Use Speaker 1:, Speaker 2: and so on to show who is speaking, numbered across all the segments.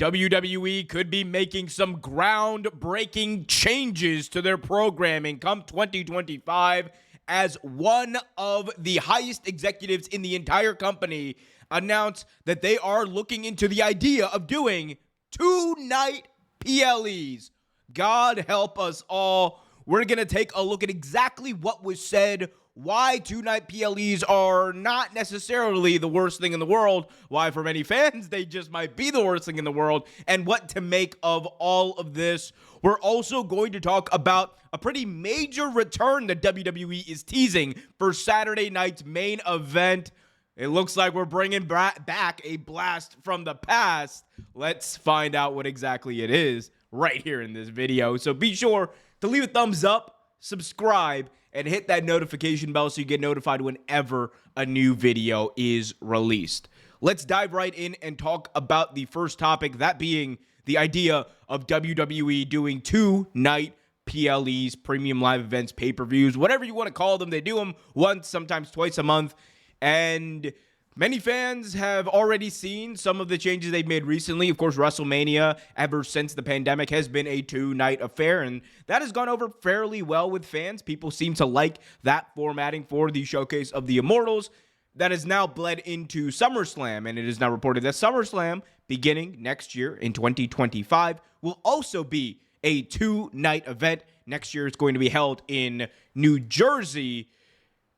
Speaker 1: WWE could be making some groundbreaking changes to their programming come 2025 as one of the highest executives in the entire company announced that they are looking into the idea of doing 2-night PLEs. God help us all. We're going to take a look at exactly what was said, why 2-night PLEs are not necessarily the worst thing in the world, why for many fans they just might be the worst thing in the world, and what to make of all of this. We're also going to talk about a pretty major return that WWE is teasing for Saturday night's main event. It looks like we're bringing back a blast from the past. Let's find out what exactly it is right here in this video. So be sure to leave a thumbs up, subscribe, and hit that notification bell so you get notified whenever a new video is released. Let's dive right in and talk about the first topic, that being the idea of WWE doing 2-night PLEs, premium live events, pay-per-views, whatever you want to call them. They do them once, sometimes twice a month. And many fans have already seen some of the changes they've made recently. Of course, WrestleMania, ever since the pandemic, has been a 2-night affair, and that has gone over fairly well with fans. People seem to like that formatting for the Showcase of the Immortals. That has now bled into SummerSlam, and it is now reported that SummerSlam, beginning next year in 2025, will also be a 2-night event. Next year it's going to be held in New Jersey.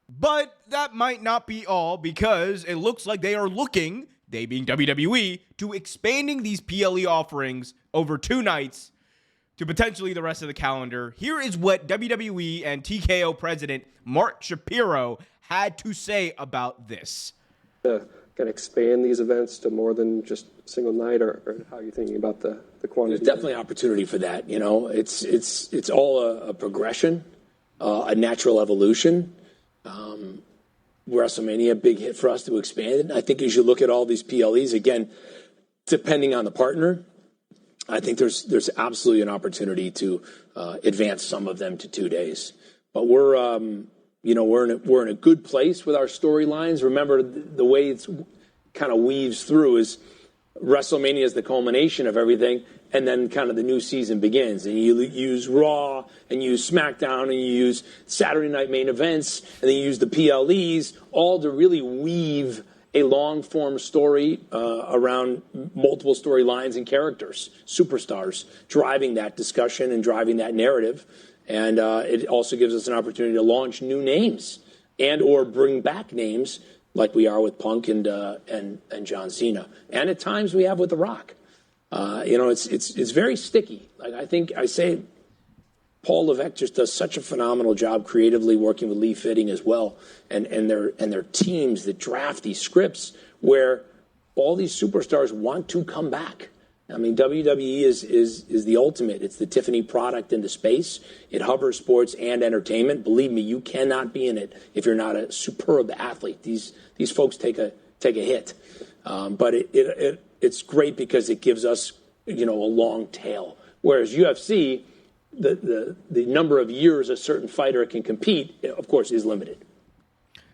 Speaker 1: But that might not be all, because it looks like they are looking, they being WWE, to expanding these PLE offerings over 2 nights to potentially the rest of the calendar. Here is what WWE and TKO president Mark Shapiro had to say about this.
Speaker 2: Can expand these events to more than just a single night, or how are you thinking about the quantity?
Speaker 3: There's definitely opportunity for that. You know, it's all a progression, a natural evolution. WrestleMania, big hit for us to expand it. I think as you look at all these PLEs, again, depending on the partner, I think there's absolutely an opportunity to advance some of them to 2 days. But we're in a good place with our storylines. Remember, the way it's kind of weaves through is WrestleMania is the culmination of everything, and then kind of the new season begins. And you use Raw, and you use SmackDown, and you use Saturday night main events, and then you use the PLEs, all to really weave a long-form story around multiple storylines and characters, superstars, driving that discussion and driving that narrative. And it also gives us an opportunity to launch new names and or bring back names like we are with Punk and John Cena. And at times we have with The Rock. It's very sticky. Like I say Paul Levesque just does such a phenomenal job creatively working with Lee Fitting as well, and their teams that draft these scripts where all these superstars want to come back. I mean, WWE is the ultimate. It's the Tiffany product into space. It hovers sports and entertainment. Believe me, you cannot be in it if you're not a superb athlete. These folks take a hit, but it's great because it gives us a long tail. Whereas UFC, the number of years a certain fighter can compete, of course, is limited.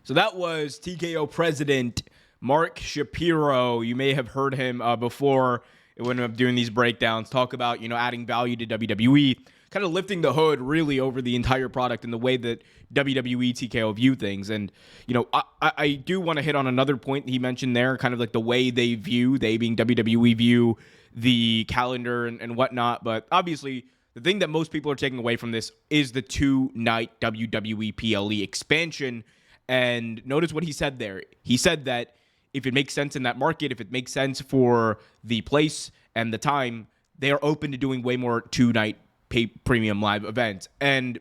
Speaker 1: So that was TKO president Mark Shapiro. You may have heard him before when I'm doing these breakdowns, talk about, adding value to WWE, kind of lifting the hood really over the entire product and the way that WWE TKO view things. And, I do want to hit on another point he mentioned there, kind of like the way they being WWE view the calendar and whatnot. But obviously, the thing that most people are taking away from this is the 2-night WWE PLE expansion. And notice what he said there. He said that if it makes sense in that market, if it makes sense for the place and the time, they are open to doing way more 2-night premium live events. And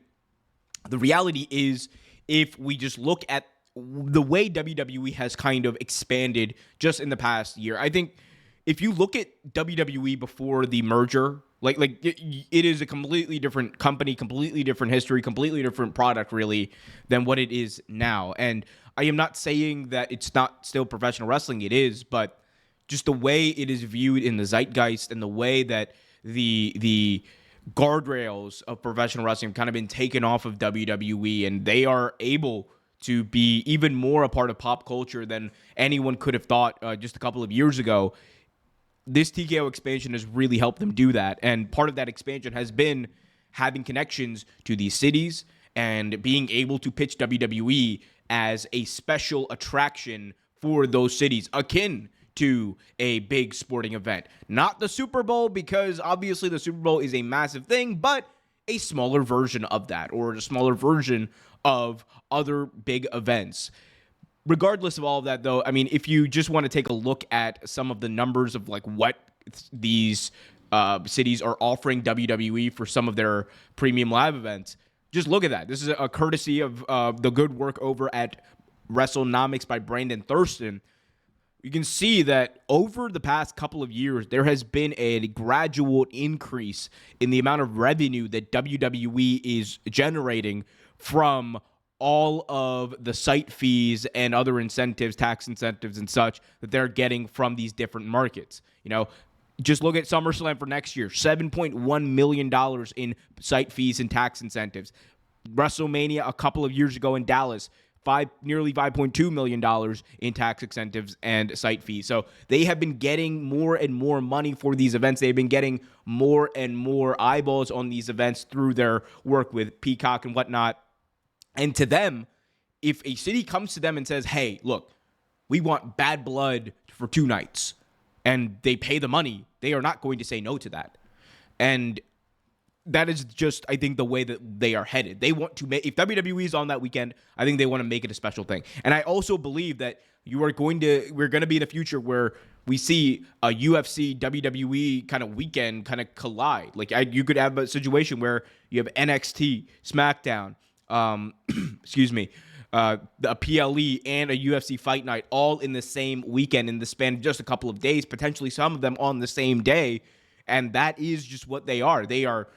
Speaker 1: the reality is, if we just look at the way WWE has kind of expanded just in the past year, I think if you look at WWE before the merger, like it is a completely different company, completely different history, completely different product, really, than what it is now. And I am not saying that it's not still professional wrestling. It is, but just the way it is viewed in the zeitgeist and the way that the guardrails of professional wrestling have kind of been taken off of WWE, and they are able to be even more a part of pop culture than anyone could have thought just a couple of years ago. this TKO expansion has really helped them do that. And part of that expansion has been having connections to these cities and being able to pitch WWE as a special attraction for those cities, akin to a big sporting event. Not the Super Bowl, because obviously the Super Bowl is a massive thing, but a smaller version of that, or a smaller version of other big events. Regardless of all of that, though, I mean, if you just want to take a look at some of the numbers of like what these cities are offering WWE for some of their premium live events, just look at that. This is a courtesy of the good work over at WrestleNomics by Brandon Thurston. You can see that over the past couple of years, there has been a gradual increase in the amount of revenue that WWE is generating from all of the site fees and other incentives, tax incentives and such, that they're getting from these different markets. You know, just look at SummerSlam for next year, $7.1 million in site fees and tax incentives. WrestleMania a couple of years ago in Dallas, nearly $5.2 million in tax incentives and site fees. So they have been getting more and more money for these events. They've been getting more and more eyeballs on these events through their work with Peacock and whatnot. And to them, if a city comes to them and says, hey, look, we want Bad Blood for 2 nights, and they pay the money, they are not going to say no to that. And that is just, I think, the way that they are headed. They want to make, if WWE is on that weekend, I think they want to make it a special thing. And I also believe that we're going to be in a future where we see a UFC, WWE kind of weekend kind of collide. Like you could have a situation where you have NXT, SmackDown, a PLE and a UFC fight night all in the same weekend in the span of just a couple of days, potentially some of them on the same day. And that is just what they are. They are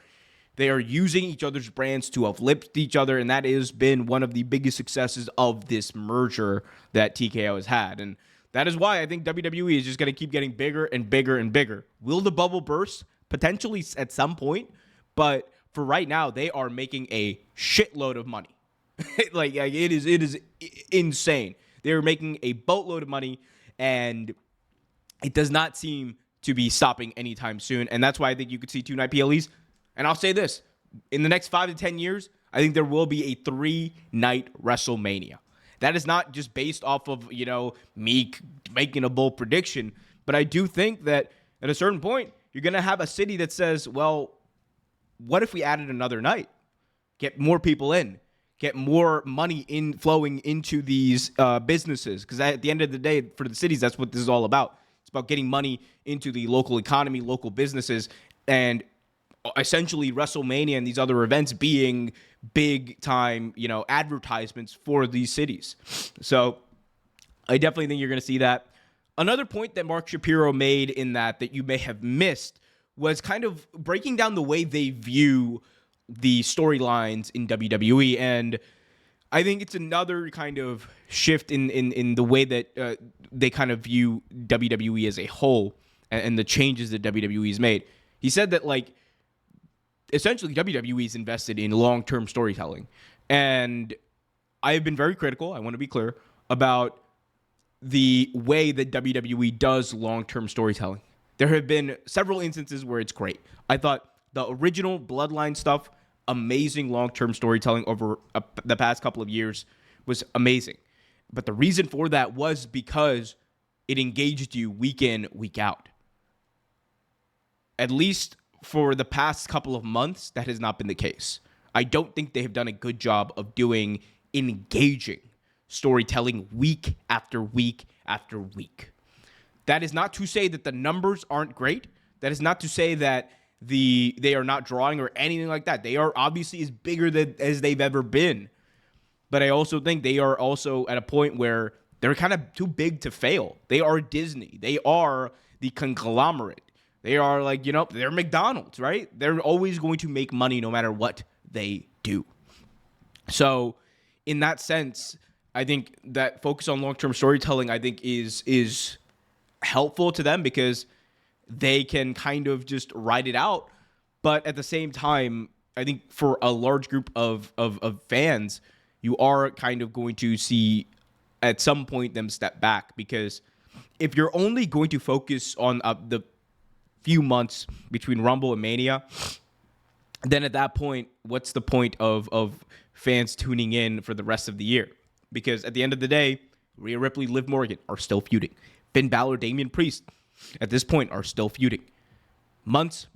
Speaker 1: using each other's brands to uplift each other, and that has been one of the biggest successes of this merger that TKO has had. And that is why I think WWE is just going to keep getting bigger and bigger and bigger. Will the bubble burst? Potentially at some point, but for right now, they are making a shitload of money. Like it is insane. They're making a boatload of money, and it does not seem to be stopping anytime soon. And that's why I think you could see 2-night PLEs. And I'll say this, in the next 5 to 10 years, I think there will be a 3-night WrestleMania. That is not just based off of, me making a bold prediction, but I do think that at a certain point, you're going to have a city that says, well, what if we added another night? Get more people in, get more money flowing into these businesses. Because at the end of the day, for the cities, that's what this is all about. It's about getting money into the local economy, local businesses, and essentially WrestleMania and these other events being big time, advertisements for these cities. So I definitely think you're going to see that. Another point that Mark Shapiro made in that you may have missed was kind of breaking down the way they view the storylines in WWE. And I think it's another kind of shift in the way that they kind of view WWE as a whole and the changes that WWE has made. He said that, essentially WWE is invested in long-term storytelling. And I have been very critical, I want to be clear, about the way that WWE does long-term storytelling. There have been several instances where it's great. I thought the original Bloodline stuff, amazing long-term storytelling over the past couple of years, was amazing. But the reason for that was because it engaged you week in, week out. At least for the past couple of months, that has not been the case. I don't think they have done a good job of doing engaging storytelling week after week after week. That is not to say that the numbers aren't great. That is not to say that they are not drawing or anything like that. They are obviously as bigger as they've ever been. But I also think they are also at a point where they're kind of too big to fail. They are Disney. They are the conglomerate. They are they're McDonald's, right? They're always going to make money no matter what they do. So in that sense, I think that focus on long-term storytelling, I think, is helpful to them because they can kind of just ride it out. But at the same time, I think for a large group of fans, you are kind of going to see at some point them step back, because if you're only going to focus on few months between Rumble and Mania, then at that point, what's the point of fans tuning in for the rest of the year? Because at the end of the day, Rhea Ripley, Liv Morgan are still feuding. Finn Balor, Damian Priest, at this point, are still feuding. Months,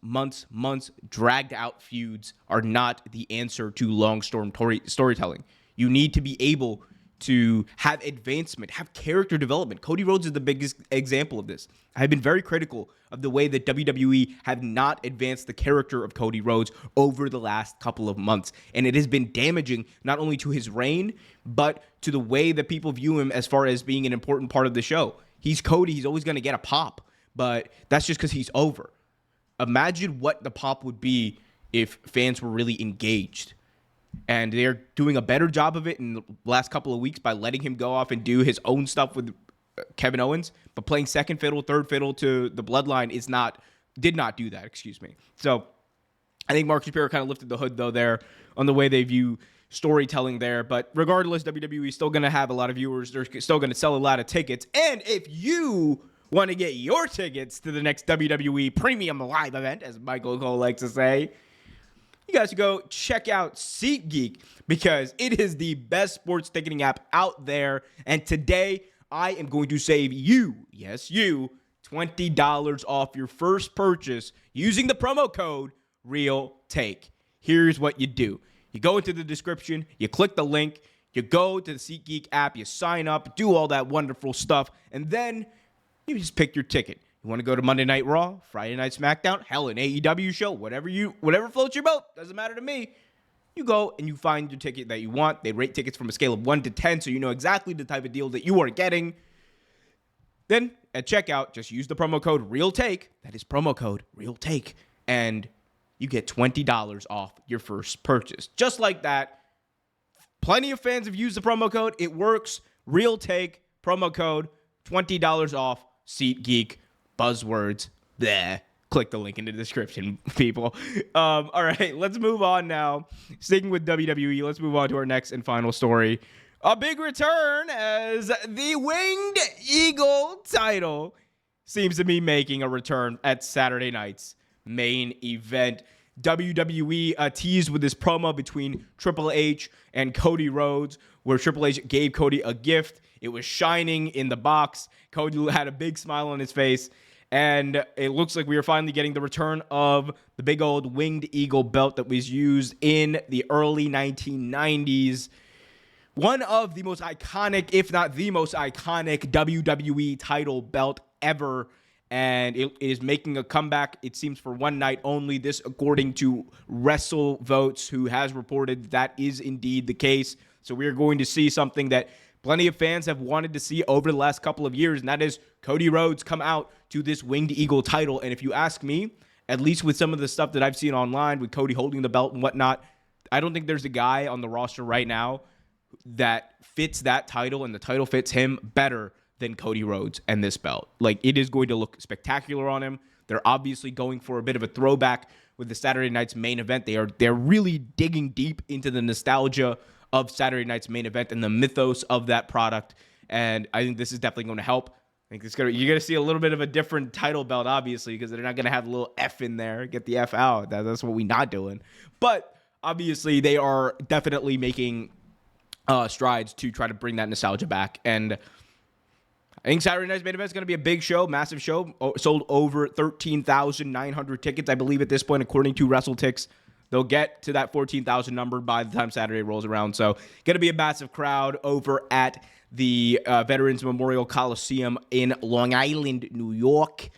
Speaker 1: dragged out feuds are not the answer to long-storm storytelling. You need to be able to have advancement, have character development. Cody Rhodes is the biggest example of this. I've been very critical of the way that WWE have not advanced the character of Cody Rhodes over the last couple of months. And it has been damaging not only to his reign, but to the way that people view him as far as being an important part of the show. He's Cody. He's always going to get a pop, but that's just because he's over. Imagine what the pop would be if fans were really engaged. And they're doing a better job of it in the last couple of weeks by letting him go off and do his own stuff with Kevin Owens. But playing second fiddle, third fiddle to the Bloodline did not do that, excuse me. So I think Mark Shapiro kind of lifted the hood, though, there on the way they view storytelling there. But regardless, WWE is still going to have a lot of viewers. They're still going to sell a lot of tickets. And if you want to get your tickets to the next WWE Premium Live event, as Michael Cole likes to say, you guys should go check out SeatGeek because it is the best sports ticketing app out there. And today, I am going to save you, yes, you, $20 off your first purchase using the promo code REALTAKE. Here's what you do. You go into the description, you click the link, you go to the SeatGeek app, you sign up, do all that wonderful stuff, and then you just pick your ticket. You want to go to Monday Night Raw, Friday Night SmackDown, hell, an AEW show, whatever floats your boat, doesn't matter to me. You go and you find your ticket that you want. They rate tickets from a scale of 1 to 10, so you know exactly the type of deal that you are getting. Then at checkout, just use the promo code REALTAKE. That is promo code REALTAKE, and you get $20 off your first purchase. Just like that. Plenty of fans have used the promo code. It works. REALTAKE, promo code, $20 off, SeatGeek. Buzzwords, bleh. Click the link in the description, people. All right, let's move on now. Sticking with WWE, let's move on to our next and final story. A big return as the Winged Eagle title seems to be making a return at Saturday night's main event. WWE teased with this promo between Triple H and Cody Rhodes, where Triple H gave Cody a gift. It was shining in the box. Cody had a big smile on his face. And it looks like we are finally getting the return of the big old Winged Eagle belt that was used in the early 1990s. One of the most iconic, if not the most iconic WWE title belt ever. And it is making a comeback, it seems, for one night only. This, according to WrestleVotes, who has reported that is indeed the case. So we are going to see something that plenty of fans have wanted to see over the last couple of years, and that is Cody Rhodes come out to this Winged Eagle title. And if you ask me, at least with some of the stuff that I've seen online with Cody holding the belt and whatnot, I don't think there's a guy on the roster right now that fits that title and the title fits him better than Cody Rhodes and this belt. Like, it is going to look spectacular on him. They're obviously going for a bit of a throwback with the Saturday night's main event. They're really digging deep into the nostalgia of Saturday night's main event and the mythos of that product. And I think this is definitely going to help. I think you're going to see a little bit of a different title belt, obviously, because they're not going to have a little F in there. Get the F out. That's what we're not doing. But obviously, they are definitely making strides to try to bring that nostalgia back. And I think Saturday night's main event is going to be a big show, massive show. Sold over 13,900 tickets, I believe, at this point, according to WrestleTix. They'll get to that 14,000 number by the time Saturday rolls around. So, going to be a massive crowd over at the Veterans Memorial Coliseum in Long Island, New York.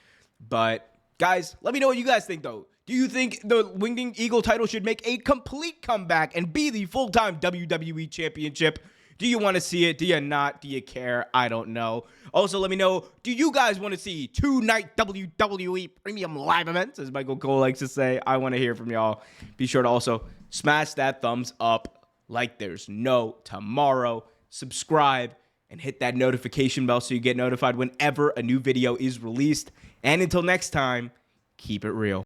Speaker 1: But, guys, let me know what you guys think, though. Do you think the Winged Eagle title should make a complete comeback and be the full-time WWE Championship? Do you want to see it? Do you not? Do you care? I don't know. Also, let me know, do you guys want to see two-night WWE Premium Live events, as Michael Cole likes to say? I want to hear from y'all. Be sure to also smash that thumbs up like there's no tomorrow. Subscribe and hit that notification bell so you get notified whenever a new video is released. And until next time, keep it real.